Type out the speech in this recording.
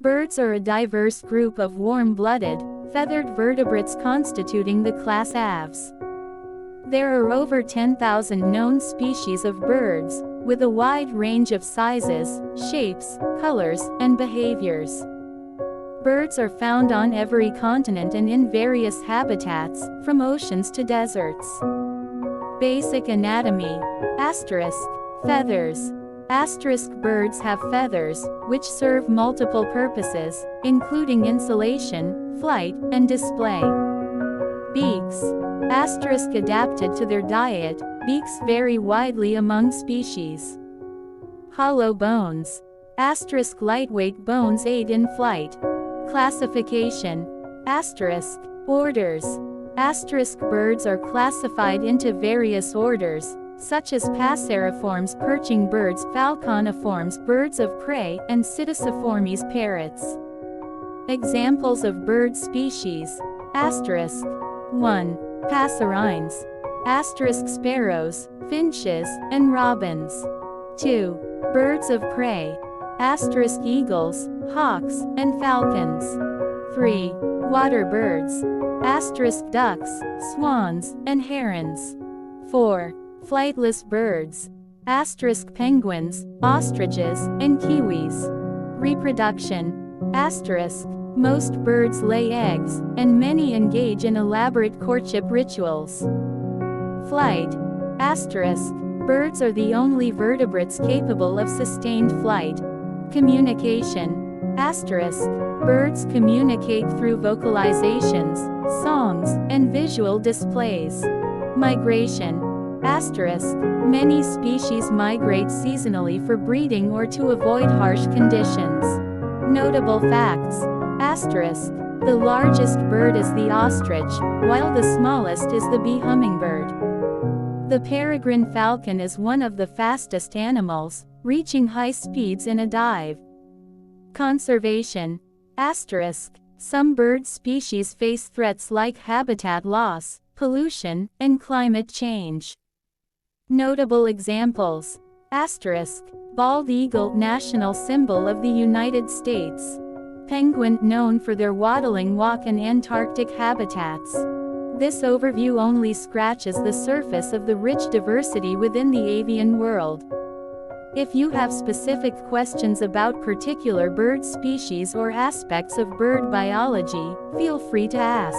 Birds are a diverse group of warm-blooded, feathered vertebrates constituting the class Aves. There are over 10,000 known species of birds, with a wide range of sizes, shapes, colors, and behaviors. Birds are found on every continent and in various habitats, from oceans to deserts. Basic anatomy. Feathers. Birds have feathers, which serve multiple purposes, including insulation, flight, and display. Beaks. Adapted to their diet, beaks vary widely among species. Hollow bones. Lightweight bones aid in flight. Classification. Orders. Birds are classified into various orders, such as Passeriformes perching birds, Falconiformes birds of prey, and Psittaciformes parrots. Examples of bird species. 1. Passerines. Sparrows, finches, and robins. 2. Birds of prey. Eagles, hawks, and falcons. 3. Water birds. Ducks, swans, and herons. 4. Flightless birds. Penguins, ostriches, and kiwis. Reproduction. Most birds lay eggs, and many engage in elaborate courtship rituals. Flight. Birds are the only vertebrates capable of sustained flight. Communication. Birds communicate through vocalizations, songs, and visual displays. Migration. Many species migrate seasonally for breeding or to avoid harsh conditions. Notable facts. The largest bird is the ostrich, while the smallest is the bee hummingbird. The peregrine falcon is one of the fastest animals, reaching high speeds in a dive. Conservation. Some bird species face threats like habitat loss, pollution, and climate change. Notable examples. Bald eagle, national symbol of the United States. Penguin, known for their waddling walk in Antarctic habitats. This overview only scratches the surface of the rich diversity within the avian world. If you have specific questions about particular bird species or aspects of bird biology, feel free to ask.